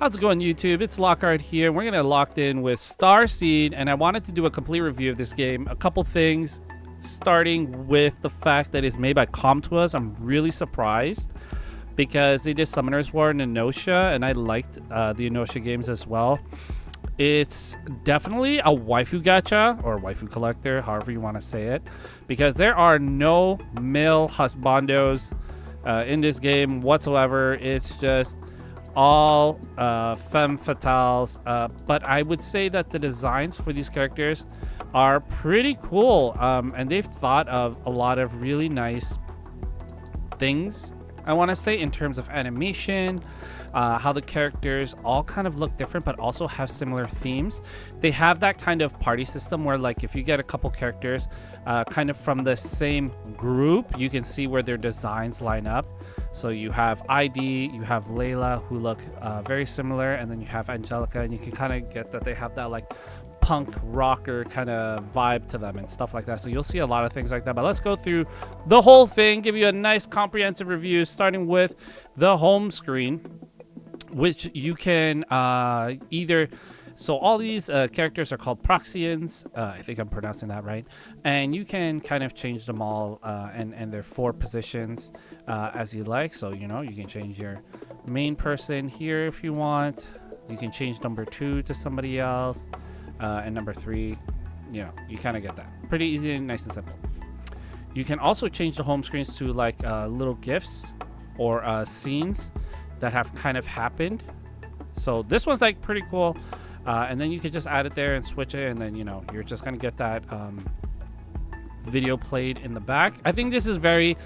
How's it going, YouTube? It's Lockhart here. We're gonna locked in with STARSEED, and I wanted to do a complete review of this game. A couple things, starting with the fact that it's made by Comtuas. I'm really surprised because they did Summoner's War and Enosha, and I liked the Enosha games as well. It's definitely a waifu gacha or waifu collector, however you want to say it, because there are no male husbandos in this game whatsoever. It's just all femme fatales, but I would say that the designs for these characters are pretty cool, and they've thought of a lot of really nice things, I want to say, in terms of animation, how the characters all kind of look different but also have similar themes. They have that kind of party system where, like, if you get a couple characters kind of from the same group, you can see where their designs line up. So you have ID, you have Layla, who look very similar, and then you have Angelica, and you can kind of get that they have that like punk rocker kind of vibe to them and stuff like that. So you'll see a lot of things like that. But let's go through the whole thing, give you a nice comprehensive review, starting with the home screen, which you can either... So all these characters are called Proxians. I think I'm pronouncing that right. And you can kind of change them all and their 4 positions as you like. So, you know, you can change your main person here if you want. You can change number 2 to somebody else. And number 3, you know, you kind of get that. Pretty easy and nice and simple. You can also change the home screens to like little GIFs or scenes that have kind of happened. So this one's like pretty cool. And then you can just add it there and switch it, and then, you know, you're just gonna get that video played in the back. I think this is very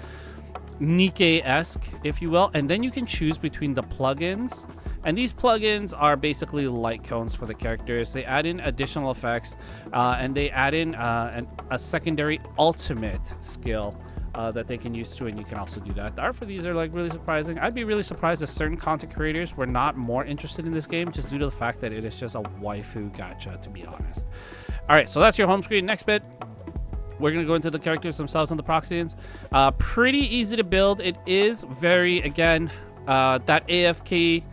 Nikke-esque, if you will. And then you can choose between the plugins, and these plugins are basically light cones for the characters. They add in additional effects, and they add in a secondary ultimate skill that they can use too, and you can also do that. The art for these are like really surprising. I'd be really surprised if certain content creators were not more interested in this game, just due to the fact that it is just a waifu gacha, to be honest. All right, so that's your home screen. Next bit, we're gonna go into the characters themselves and the Proxians. Pretty easy to build. It is very, again, that AFK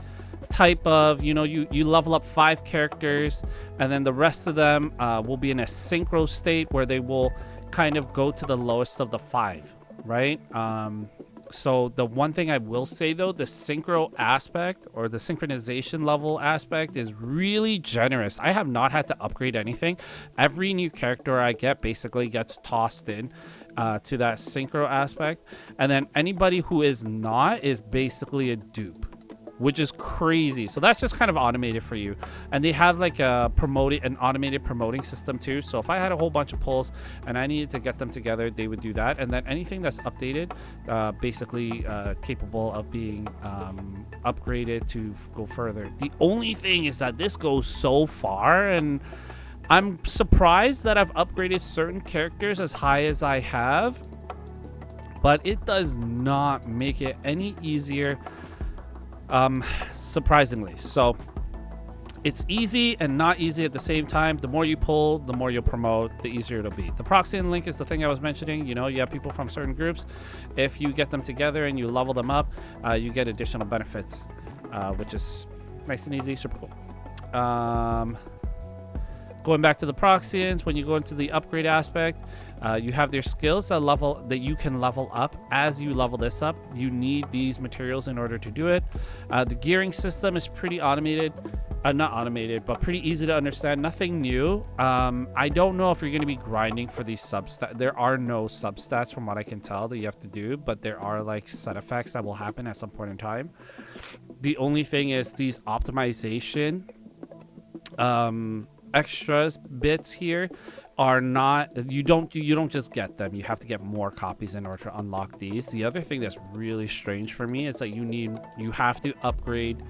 type of, you know, you level up 5 characters, and then the rest of them will be in a synchro state where they will kind of go to the lowest of the 5, right? So the one thing I will say though, the synchro aspect or the synchronization level aspect is really generous. I have not had to upgrade anything. Every new character I get basically gets tossed in to that synchro aspect, and then anybody who is not is basically a dupe, which is crazy. So that's just kind of automated for you. And they have like an automated promoting system too. So if I had a whole bunch of pulls and I needed to get them together, they would do that. And then anything that's updated, basically capable of being upgraded to go further. The only thing is that this goes so far, and I'm surprised that I've upgraded certain characters as high as I have, but it does not make it any easier, surprisingly. So it's easy and not easy at the same time. The more you pull, the more you'll promote, the easier it'll be. The Proxian link is the thing I was mentioning. You know, you have people from certain groups. If you get them together and you level them up, you get additional benefits, which is nice and easy, super cool. Going back to the Proxians, when you go into the upgrade aspect, you have their skills that you can level up. As you level this up, you need these materials in order to do it. The gearing system is pretty automated. Not automated, but pretty easy to understand. Nothing new. I don't know if you're going to be grinding for these substats. There are no substats from what I can tell that you have to do, but there are like set effects that will happen at some point in time. The only thing is these optimization extras bits here are not, you don't just get them. You have to get more copies in order to unlock these. The other thing that's really strange for me is that you have to upgrade,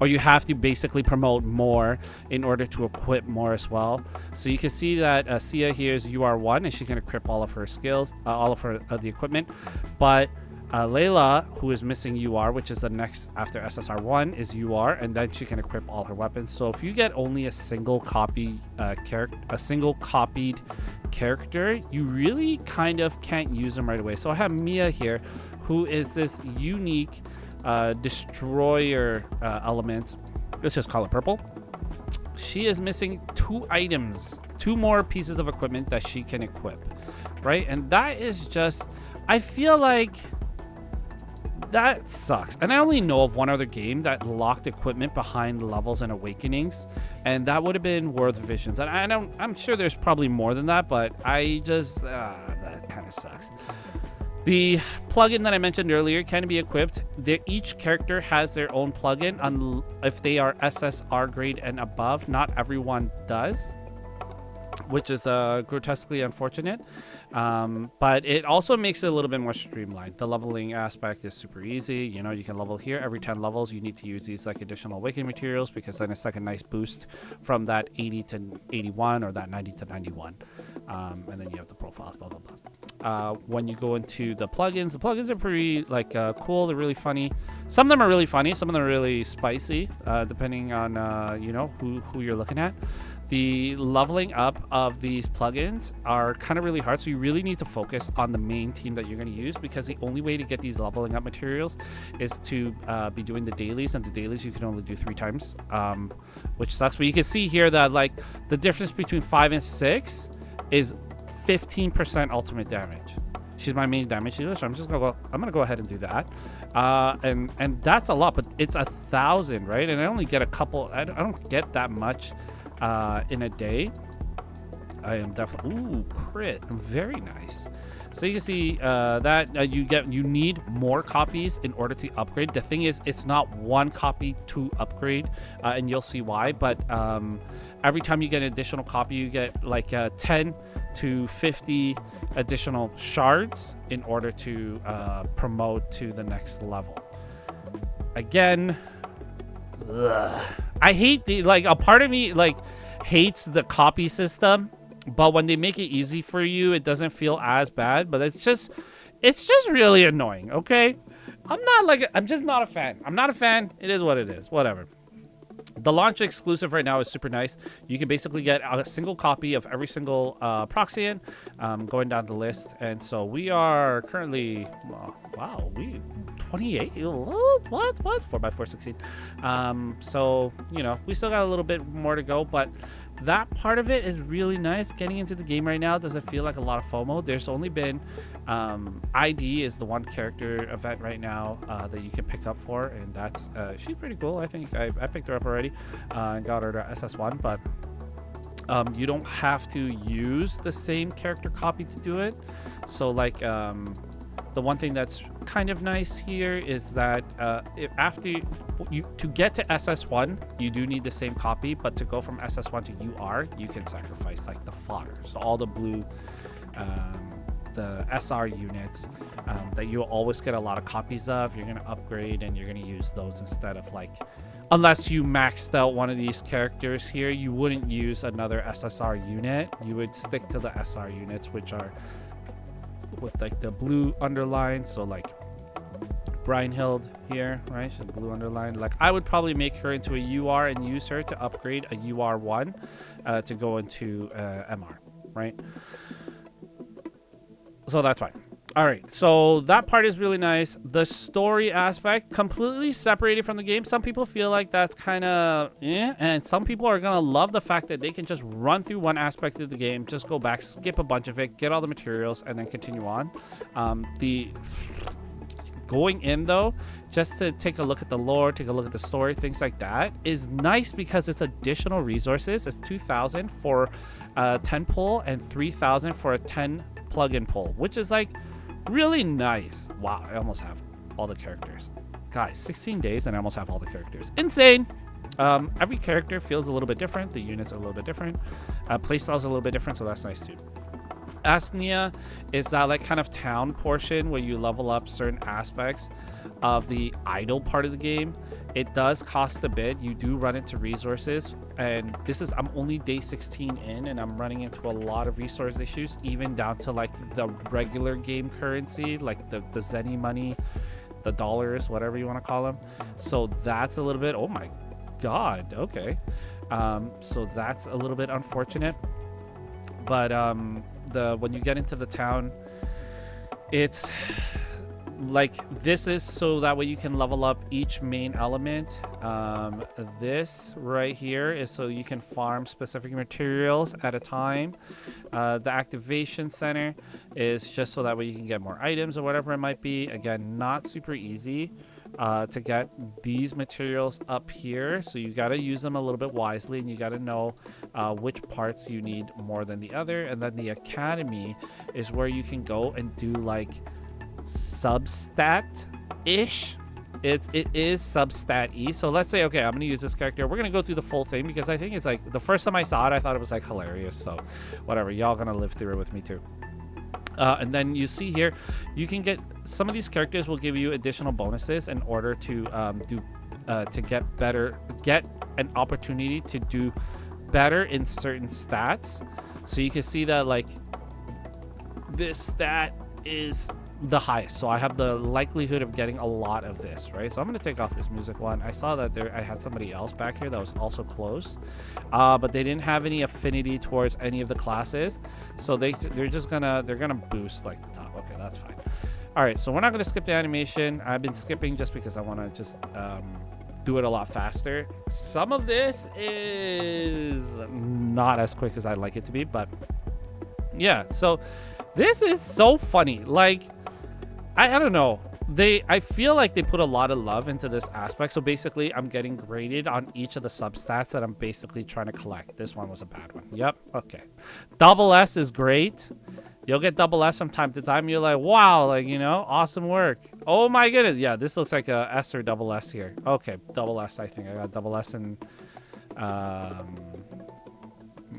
or you have to basically promote more in order to equip more as well. So you can see that Sia here is UR1, and she can equip all of her skills, all of her the equipment, but Layla, who is missing UR, which is the next after SSR1, is UR, and then she can equip all her weapons. So if you get only a single copied character, you really kind of can't use them right away. So I have Mia here, who is this unique destroyer element let's just call it purple. She is missing 2 items, 2 more pieces of equipment that she can equip, right? And that is just, I feel like that sucks. And I only know of one other game that locked equipment behind levels and awakenings, and that would have been World Visions. And I'm sure there's probably more than that, but I just that kind of sucks. The plugin that I mentioned earlier can be equipped. Each character has their own plugin if they are SSR grade and above. Not everyone does, which is grotesquely unfortunate. But it also makes it a little bit more streamlined. The leveling aspect is super easy. You know, you can level here. Every 10 levels, you need to use these like additional awakening materials, because then it's like a nice boost from that 80 to 81 or that 90 to 91. And then you have the profiles, blah, blah, blah. When you go into the plugins are pretty like cool. They're really funny. Some of them are really funny. Some of them are really spicy, depending on you know, who you're looking at. The leveling up of these plugins are kind of really hard, so you really need to focus on the main team that you're going to use, because the only way to get these leveling up materials is to be doing the dailies, and the dailies you can only do 3 times, which sucks. But you can see here that like the difference between 5 and 6 is 15% ultimate damage. She's my main damage dealer, so I'm gonna go ahead and do that. And that's a lot, but it's 1,000, right? And I only get a couple. I don't get that much in a day. I am definitely, ooh, crit, very nice. So you can see that you need more copies in order to upgrade. The thing is, it's not 1 copy to upgrade, and you'll see why. But every time you get an additional copy, you get like 10 to 50 additional shards in order to promote to the next level. Again, I hate the, like, a part of me like hates the copy system, but when they make it easy for you, it doesn't feel as bad. But it's just really annoying. Okay, I'm just not a fan. I'm not a fan. It is what it is. Whatever. The launch exclusive right now is super nice. You can basically get a single copy of every single Proxian, going down the list. And so we are currently, wow, we 28. What? 4x4 16. So, you know, we still got a little bit more to go, but that part of it is really nice. Getting into the game right now doesn't feel like a lot of FOMO. There's only been ID is the one character event right now that you can pick up for, and that's she's pretty cool. I think I picked her up already and got her to SS1, but you don't have to use the same character copy to do it. So like the one thing that's kind of nice here is that to get to SS1, you do need the same copy, but to go from SS1 to UR, you can sacrifice like the fodder. So all the blue, the SR units that you'll always get a lot of copies of, you're going to upgrade and you're going to use those instead of like, unless you maxed out one of these characters here, you wouldn't use another SSR unit. You would stick to the SR units, which are with like the blue underline. So like Brynhild here, right? So the blue underline. Like I would probably make her into a UR and use her to upgrade a UR1 to go into MR, right? So that's fine. All right, so that part is really nice. The story aspect, completely separated from the game. Some people feel like that's kind of and some people are gonna love the fact that they can just run through one aspect of the game, just go back, skip a bunch of it, get all the materials, and then continue on. The going in though, just to take a look at the lore, take a look at the story, things like that, is nice because it's additional resources. It's 2,000 for a 10 pull and 3,000 for a 10 plug-in pull, which is like really nice. Wow, I almost have all the characters. Guys, 16 days and I almost have all the characters. Insane. Every character feels a little bit different. The units are a little bit different. Playstyles are a little bit different, so that's nice too. Asnia is that like kind of town portion where you level up certain aspects of the idle part of the game. It does cost a bit. You do run into resources, and I'm only day 16 in, and I'm running into a lot of resource issues, even down to like the regular game currency, like the Zenny money, the dollars, whatever you want to call them. So that's a little bit, oh my god, okay. So that's a little bit unfortunate, but when you get into the town, it's like this is so that way you can level up each main element. This right here is so you can farm specific materials at a time. The activation center is just so that way you can get more items or whatever it might be. Again, not super easy to get these materials up here, so you got to use them a little bit wisely, and you got to know which parts you need more than the other. And then the academy is where you can go and do like substat-ish. It is substat-y. So let's say, okay, I'm gonna use this character. We're gonna go through the full thing because I think it's like the first time I saw it, I thought it was like hilarious. So whatever, y'all gonna live through it with me too. And then you see here, you can get some of these characters will give you additional bonuses in order to get an opportunity to do better in certain stats. So you can see that like this stat is the highest, so I have the likelihood of getting a lot of this, right? So I'm going to take off this music one. I saw that I had somebody else back here that was also close, but they didn't have any affinity towards any of the classes, so they're gonna boost like the top. Okay, that's fine. All right, so we're not going to skip the animation. I've been skipping just because I want to just do it a lot faster. Some of this is not as quick as I'd like it to be, but yeah. So this is so funny. Like, I don't know. I feel like they put a lot of love into this aspect. So basically, I'm getting graded on each of the substats that I'm basically trying to collect. This one was a bad one. Yep. Okay. Double S is great. You'll get double S from time to time. You're like, wow, like, you know, awesome work. Oh my goodness. Yeah, this looks like a S or double S here. Okay, double S, I think. I got double S and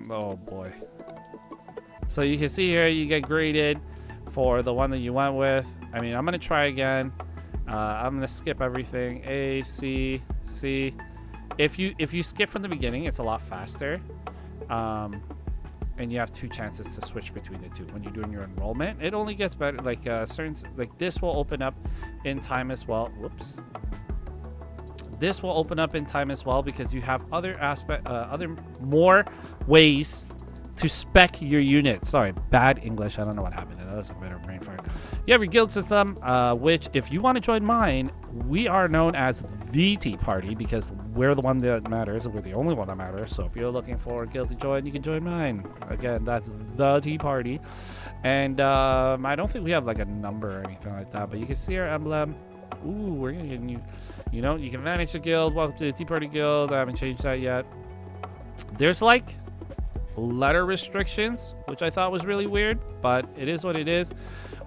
oh boy. So you can see here, you get graded for the one that you went with. I mean, I'm gonna try again. I'm gonna skip everything. A, C, C. If you skip from the beginning, it's a lot faster. And you have 2 chances to switch between the two when you're doing your enrollment. It only gets better. Like like this will open up in time as well. Whoops. This will open up in time as well because you have other more ways to spec your unit. Sorry, bad English. I don't know what happened there. That was a bit of brain fart. You have your guild system, which if you want to join mine, we are known as the Tea Party because we're the one that matters. We're the only one that matters. So if you're looking for a guild to join, you can join mine. Again, that's the Tea Party. And I don't think we have like a number or anything like that, but you can see our emblem. Ooh, we're gonna get new. You know, you can manage the guild. Welcome to the Tea Party Guild. I haven't changed that yet. There's like letter restrictions, which I thought was really weird, but it is what it is.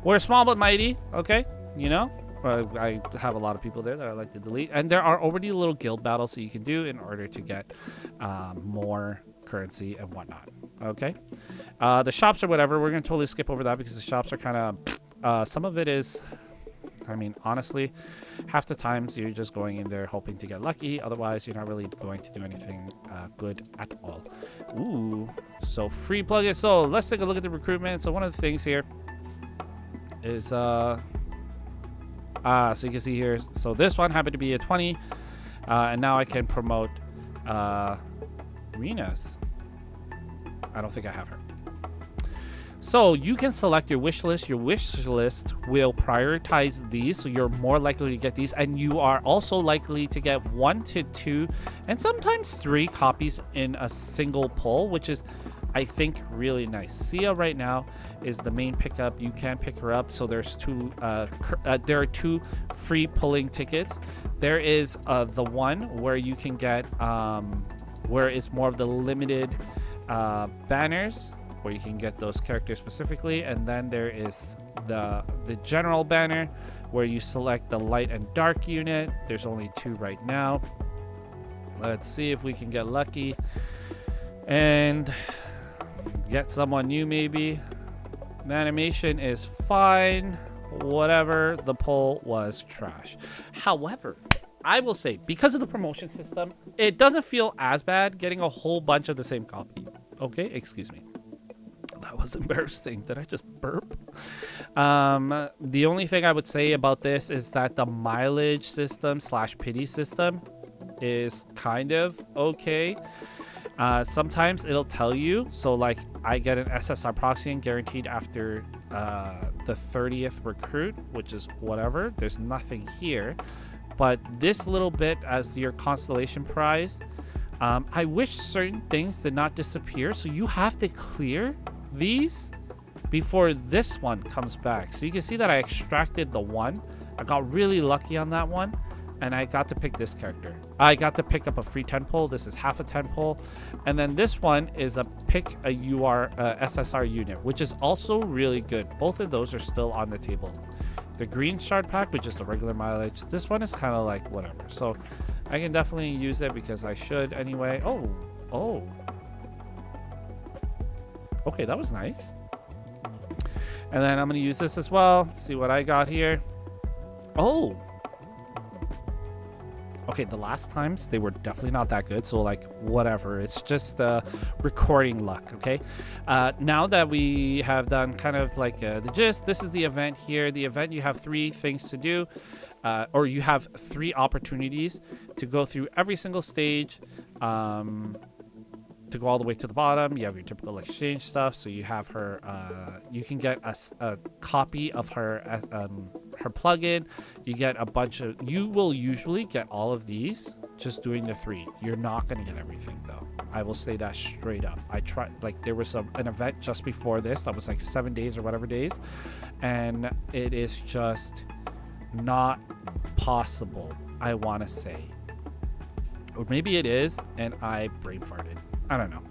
We're small but mighty, okay? You know, I have a lot of people there that I like to delete, and there are already little guild battles that you can do in order to get more currency and whatnot, okay? The shops or whatever, we're gonna totally skip over that because the shops are kind of some of it is, I mean, honestly, half the times you're just going in there hoping to get lucky. Otherwise, you're not really going to do anything good at all. Ooh, so free plugin. So let's take a look at the recruitment. So one of the things here is, so you can see here. So this one happened to be a 20, and now I can promote Rena's. I don't think I have her. So you can select your wish list. Your wish list will prioritize these, so you're more likely to get these, and you are also likely to get 1 to 2 and sometimes 3 copies in a single pull, which is, I think, really nice. Sia right now is the main pickup. You can pick her up. So there's there are 2 free pulling tickets. There is the one where you can get where it's more of the limited banners, where you can get those characters specifically, and then there is the general banner where you select the light and dark unit. There's only 2 right now. Let's see if we can get lucky and get someone new. Maybe the animation is fine, whatever. The poll was trash. However, I will say, because of the promotion system, it doesn't feel as bad getting a whole bunch of the same copy. Okay, excuse me. That was embarrassing. Did I just burp? The only thing I would say about this is that the mileage system / pity system is kind of okay. Sometimes it'll tell you. So like I get an SSR proxy and guaranteed after the 30th recruit, which is whatever. There's nothing here. But this little bit as your constellation prize, I wish certain things did not disappear. So you have to clear these before this one comes back. So you can see that I extracted the one. I got really lucky on that one. And I got to pick this character. I got to pick up a free 10 pole. This is half a 10 pole. And then this one is a pick a SSR unit, which is also really good. Both of those are still on the table. The green shard pack, which is the regular mileage. This one is kind of like whatever. So I can definitely use it because I should anyway. Oh. Okay, that was nice. And then I'm going to use this as well. Let's see what I got here. Oh. Okay, the last times, they were definitely not that good. So, like, whatever. It's just recording luck, okay? Now that we have done kind of like the gist, this is the event here. The event, you have 3 things to do. Or you have 3 opportunities to go through every single stage. To go all the way to the bottom, you have your typical exchange stuff. So you have her, you can get a copy of her plugin. You get a bunch of, you will usually get all of these just doing the 3. You're not going to get everything though. I will say that straight up. I tried, like there was an event just before this that was like 7 days or whatever days. And it is just not possible, I want to say. Or maybe it is and I brain farted. I don't know.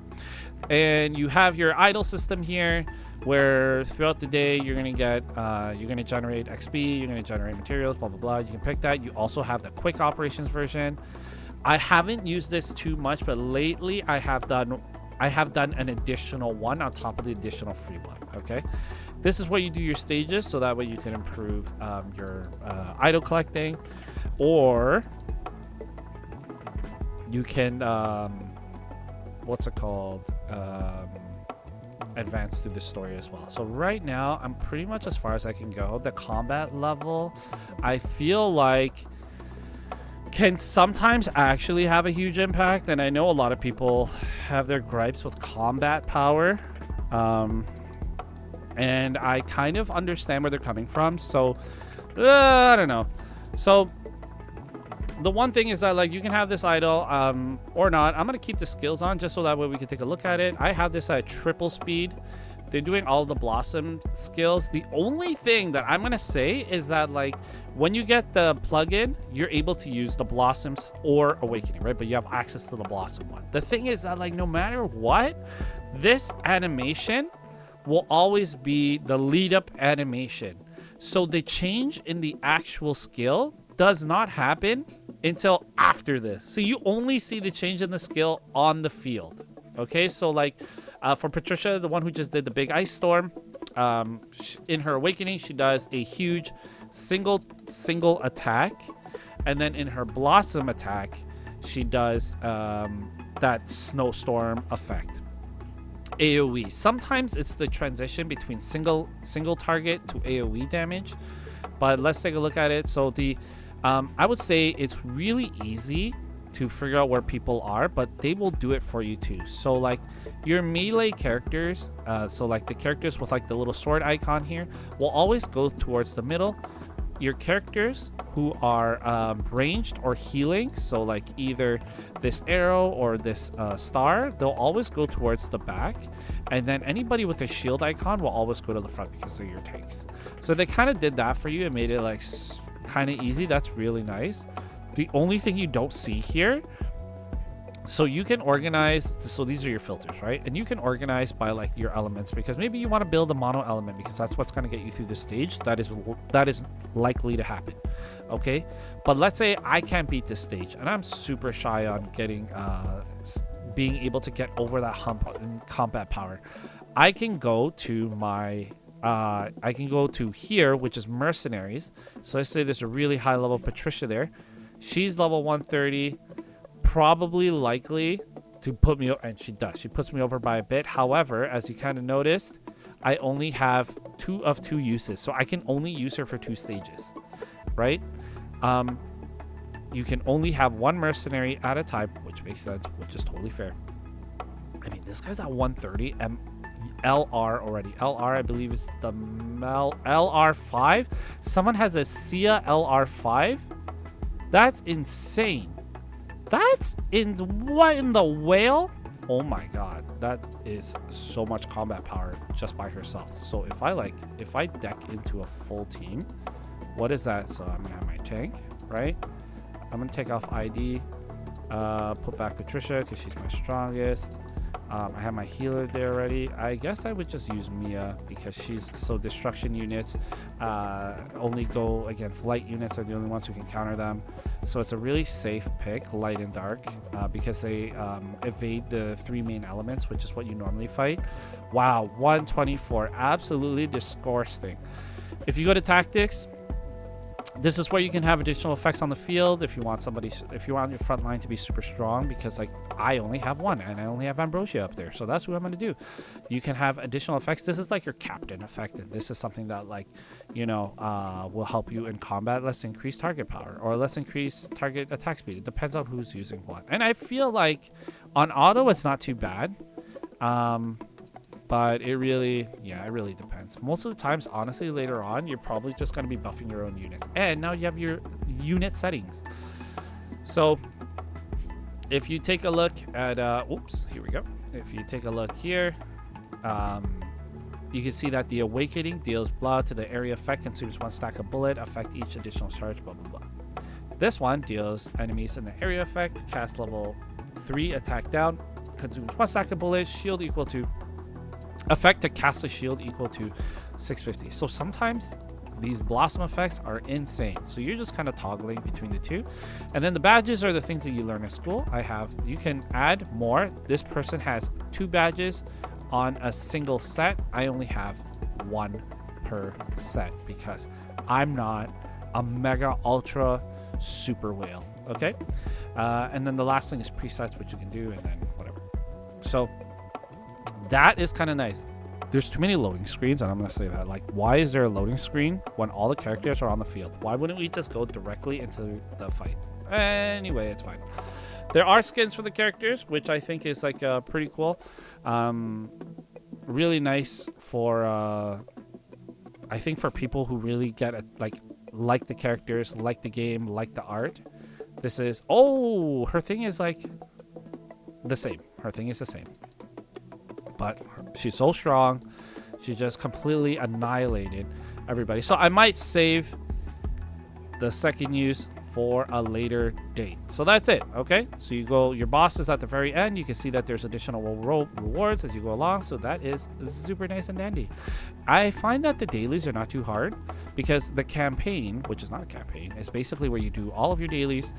And you have your idle system here where throughout the day you're going to get you're going to generate XP, you're going to generate materials, blah blah blah. You can pick that. You also have the quick operations version. I haven't used this too much, but lately I have done an additional one on top of the additional free one. Okay, this is where you do your stages, so that way you can improve your idle collecting, or you can what's it called, advance through the story as well. So right now I'm pretty much as far as I can go. The combat level, I feel like, can sometimes actually have a huge impact, and I know a lot of people have their gripes with combat power, and I kind of understand where they're coming from. So I don't know. So the one thing is that, like, you can have this idle or not. I'm going to keep the skills on just so that way we can take a look at it. I have this at triple speed. They're doing all the blossom skills. The only thing that I'm going to say is that, like, when you get the plugin, you're able to use the blossoms or awakening, right? But you have access to the blossom one. The thing is that, like, no matter what, this animation will always be the lead up animation. So the change in the actual skill does not happen until after this. So you only see the change in the skill on the field. Okay, so like for Patricia, the one who just did the big ice storm, in her awakening she does a huge single attack, and then in her blossom attack she does that snowstorm effect, AoE. Sometimes it's the transition between single target to AoE damage, but let's take a look at it. So the I would say it's really easy to figure out where people are, but they will do it for you too. So like your melee characters, so like the characters with like the little sword icon here, will always go towards the middle. Your characters who are ranged or healing, so like either this arrow or this star, they'll always go towards the back. And then anybody with a shield icon will always go to the front because they're your tanks. So they kind of did that for you and made it like kind of easy. That's really nice. The only thing you don't see here, so you can organize, so these are your filters, right? And you can organize by like your elements, because maybe you want to build a mono element because that's what's going to get you through the stage. That is likely to happen. Okay, but let's say I can't beat this stage and I'm super shy on getting being able to get over that hump in combat power. I can go to my I can go to here, which is mercenaries. So let's say there's a really high level Patricia there. She's level 130, probably likely to put me, and she does. She puts me over by a bit. However, as you kind of noticed, I only have 2 of 2 uses, so I can only use her for 2 stages, right? You can only have 1 mercenary at a time, which makes sense, which is totally fair. I mean, this guy's at 130, and LR already. LR, I believe, is the LR5. Someone has a Sia LR5. That's insane. That's in what in the whale? Oh my god, that is so much combat power just by herself. So if I deck into a full team, what is that? So I'm gonna have my tank, right? I'm gonna take off ID, put back Patricia because she's my strongest. I have my healer there already. I guess I would just use Mia because she's so destruction units only go against light units are the only ones who can counter them. So it's a really safe pick, light and dark, because they evade the 3 main elements, which is what you normally fight. Wow, 124, absolutely disgusting. If you go to tactics, this is where you can have additional effects on the field if you want your front line to be super strong, because like I only have one and I only have Ambrosia up there, so that's what I'm going to do. You can have additional effects. This is like your captain effect, and this is something that, like, you know, will help you in combat. Let's increase target power or let's increase target attack speed. It depends on who's using what, and I feel like on auto it's not too bad. But it really depends. Most of the times, honestly, later on, you're probably just going to be buffing your own units. And now you have your unit settings. So if you take a look at, oops, here we go. If you take a look here, you can see that the Awakening deals blah to the area effect, consumes 1 stack of bullet, affect each additional charge, blah, blah, blah. This one deals enemies in the area effect, cast level 3, attack down, consumes 1 stack of bullet, shield equal to effect to cast a shield equal to 650. So sometimes these blossom effects are insane. So you're just kind of toggling between the two. And then the badges are the things that you learn at school. You can add more. This person has 2 badges on a single set. I only have 1 per set because I'm not a mega ultra super whale. Okay. And then the last thing is presets, which you can do, and then whatever. So that is kind of nice. There's too many loading screens, and I'm going to say that. Like, why is there a loading screen when all the characters are on the field? Why wouldn't we just go directly into the fight? Anyway, it's fine. There are skins for the characters, which I think is like pretty cool. Really nice for I think for people who really get it, like the characters, like the game, like the art. This is, oh, her thing is like the same. Her thing is the same. But she's so strong, she just completely annihilated everybody. So I might save the second use for a later date. So that's it. Okay, so you go, your boss is at the very end. You can see that there's additional rewards as you go along, so that is super nice and dandy. I find that the dailies are not too hard because the campaign, which is not a campaign, is basically where you do all of your dailies.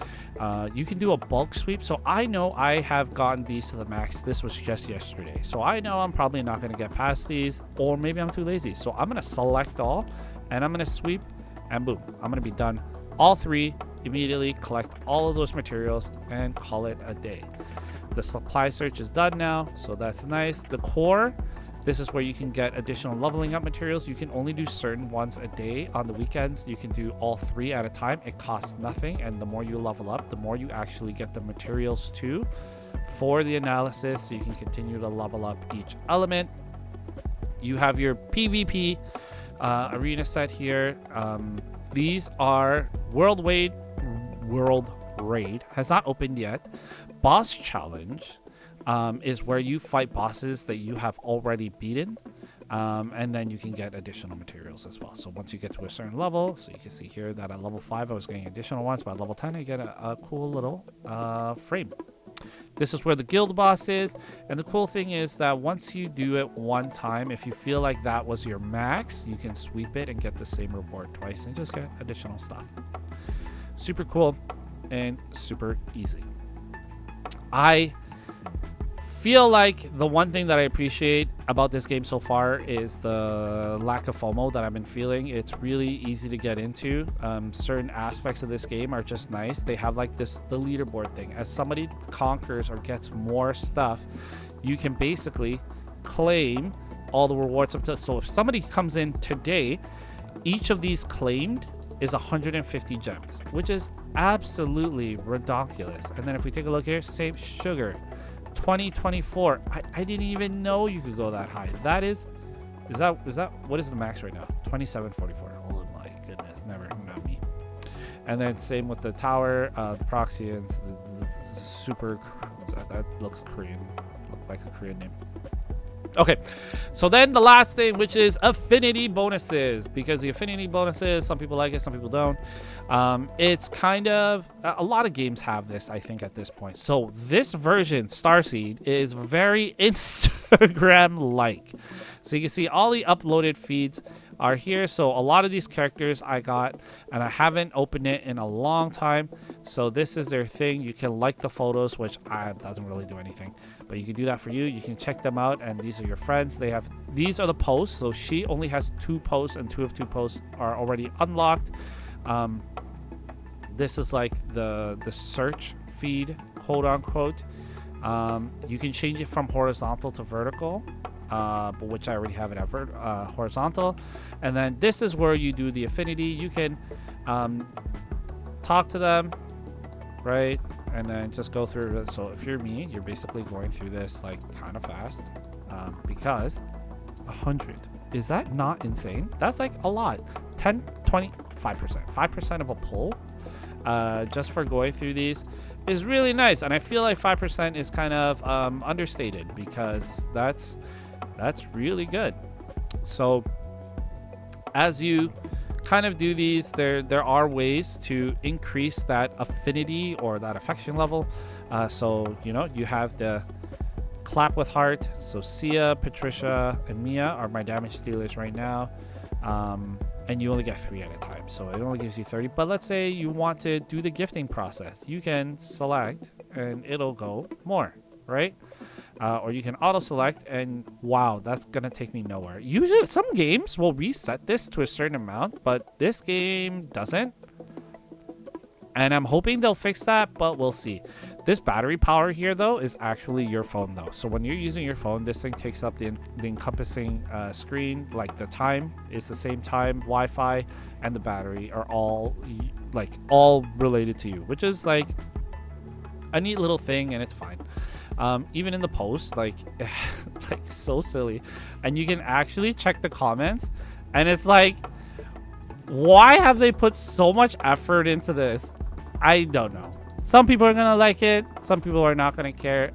You can do a bulk sweep. So I know I have gotten these to the max. This was just yesterday, so I know I'm probably not going to get past these, or maybe I'm too lazy. So I'm going to select all and I'm going to sweep, and boom, I'm going to be done all 3 immediately, collect all of those materials and call it a day. The supply search is done now, so that's nice. The core, this is where you can get additional leveling up materials. You can only do certain ones a day. On the weekends, you can do all 3 at a time. It costs nothing, and the more you level up, the more you actually get the materials too for the analysis, so you can continue to level up each element. You have your PvP arena set here. These are World Raid has not opened yet. Boss Challenge is where you fight bosses that you have already beaten, and then you can get additional materials as well. So once you get to a certain level, so you can see here that at level 5 I was getting additional ones, but at level 10 I get a cool little frame. This is where the guild boss is, and the cool thing is that once you do it one time, if you feel like that was your max, you can sweep it and get the same reward twice and just get additional stuff. Super cool and super easy. I feel like the one thing that I appreciate about this game so far is the lack of FOMO that I've been feeling. It's really easy to get into. Certain aspects of this game are just nice. They have like the leaderboard thing. As somebody conquers or gets more stuff, you can basically claim all the rewards. So if somebody comes in today, each of these claimed is 150 gems, which is absolutely ridiculous. And then if we take a look here, save sugar, 2024. I didn't even know you could go that high. That is that what is the max right now? 2744. Oh my goodness, never, not me. And then same with the tower, the Proxians, the super, that looks Korean, look like a Korean name. Okay, so then the last thing, which is affinity bonuses, because the affinity bonuses, some people like it, some people don't. It's kind of, a lot of games have this, I think, at this point. So this version, STARSEED, is very Instagram-like. So you can see all the uploaded feeds are here. So a lot of these characters I got, and I haven't opened it in a long time. So this is their thing. You can like the photos, which doesn't really do anything, but you can do that for you. You can check them out, and these are your friends. They have, these are the posts. So she only has 2 posts, and 2 of 2 posts are already unlocked. This is like the search feed, quote unquote. You can change it from horizontal to vertical, but which I already have it at horizontal. And then this is where you do the affinity. You can talk to them, right? And then just go through it. So if you're me, you're basically going through this like kind of fast, because 100, is that not insane? That's like a lot. 10, 20, 5% of a pull, just for going through these is really nice. And I feel like 5% is kind of understated, because that's really good. So as you kind of do these, there are ways to increase that affinity or that affection level. So you know, you have the clap with heart. So Sia, Patricia, and Mia are my damage dealers right now, and you only get 3 at a time, so it only gives you 30. But let's say you want to do the gifting process, you can select and it'll go more, right? Or you can auto select, and wow, that's gonna take me nowhere. Usually some games will reset this to a certain amount, but this game doesn't, and I'm hoping they'll fix that, but we'll see. This battery power here though is actually your phone though, so when you're using your phone, this thing takes up the encompassing screen. Like the time is the same time, Wi-Fi and the battery are all related to you, which is like a neat little thing, and it's fine. Even in the post, like so silly, and you can actually check the comments, and it's like, why have they put so much effort into this? I don't know. Some people are gonna like it, some people are not gonna care.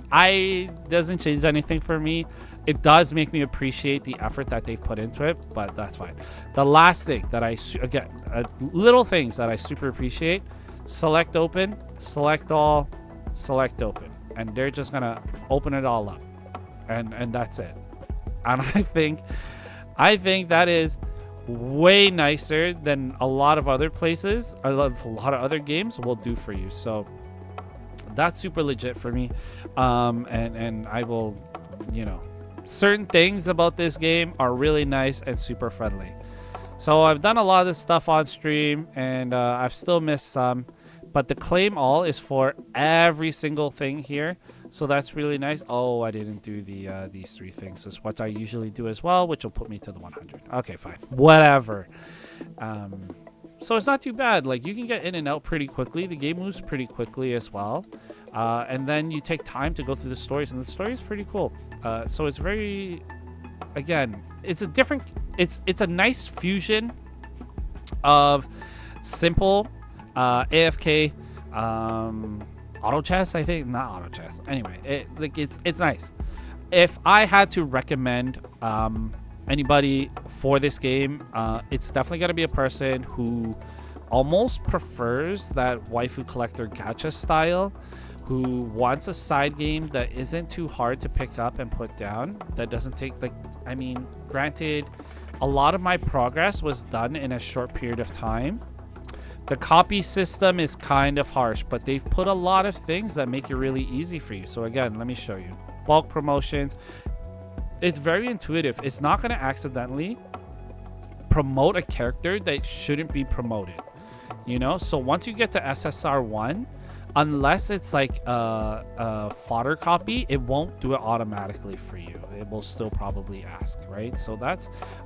Doesn't change anything for me. It does make me appreciate the effort that they put into it, but that's fine. The last thing that little things that I super appreciate: select open, select all, select open. And they're just gonna open it all up, and that's it. And I think that is way nicer than a lot of other places, a lot of other games will do for you. So that's super legit for me. And I will, you know, certain things about this game are really nice and super friendly. So I've done a lot of this stuff on stream, and I've still missed some. But the claim all is for every single thing here, so that's really nice. Oh, I didn't do the these 3 things. This is what I usually do as well, which will put me to the 100. Okay, fine, whatever. So it's not too bad. Like, you can get in and out pretty quickly. The game moves pretty quickly as well, and then you take time to go through the stories, and the story is pretty cool. So it's very, again, it's a different. It's a nice fusion of simple. AFK, auto chess, I think, not auto chess. Anyway, it's nice. If I had to recommend anybody for this game, it's definitely gonna be a person who almost prefers that waifu collector gacha style, who wants a side game that isn't too hard to pick up and put down, that doesn't take, like, I mean, granted, a lot of my progress was done in a short period of time. The copy system is kind of harsh, but they've put a lot of things that make it really easy for you. So again, let me show you. Bulk promotions. It's very intuitive. It's not going to accidentally promote a character that shouldn't be promoted. You know? So once you get to SSR 1, unless it's like a fodder copy, it won't do it automatically for you. It will still probably ask, right? So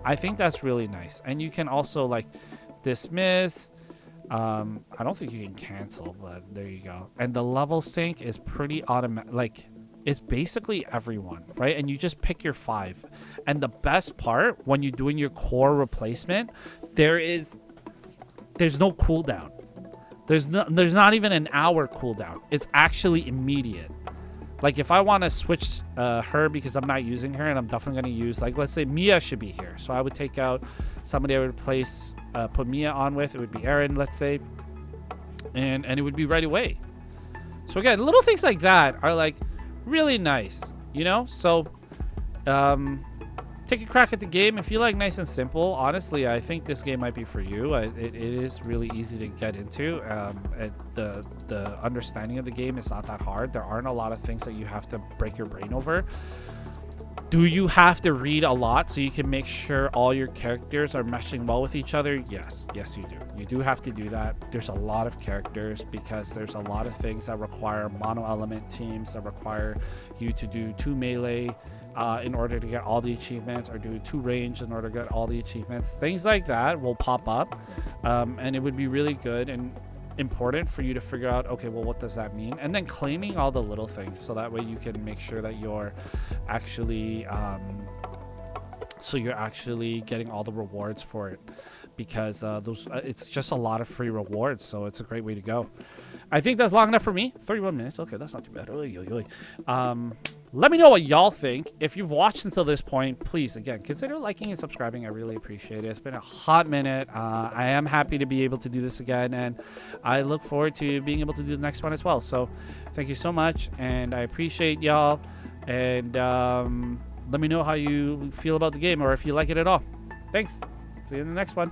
I think that's really nice. And you can also like dismiss. I don't think you can cancel, but there you go. And the level sync is pretty automatic. Like, is basically everyone, right? And you just pick your 5. And the best part, when you're doing your core replacement, there's no cooldown. There's not even an hour cooldown. It's actually immediate. Like if I want to switch her because I'm not using her, and I'm definitely going to use, like, let's say Mia should be here. So I would take out somebody I would replace, put Mia on with. It would be Aaron, let's say. And it would be right away. So again, little things like that are like really nice, you know? So take a crack at the game. If you like nice and simple, honestly, I think this game might be for you. It is really easy to get into. The understanding of the game is not that hard. There aren't a lot of things that you have to break your brain over. Do you have to read a lot so you can make sure all your characters are meshing well with each other? Yes, you do. You do have to do that. There's a lot of characters because there's a lot of things that require mono element teams, that require you to do 2 melee in order to get all the achievements, or do 2 range in order to get all the achievements. Things like that will pop up, and it would be really good and important for you to figure out, okay, well, what does that mean? And then claiming all the little things, so that way you can make sure that you're actually getting all the rewards for it, because it's just a lot of free rewards, so it's a great way to go. I think that's long enough for me. 31 minutes. Okay, that's not too bad. Let me know what y'all think. If you've watched until this point, please, again, consider liking and subscribing. I really appreciate it. It's been a hot minute. I am happy to be able to do this again, and I look forward to being able to do the next one as well. So thank you so much, and I appreciate y'all. And let me know how you feel about the game, or if you like it at all. Thanks. See you in the next one.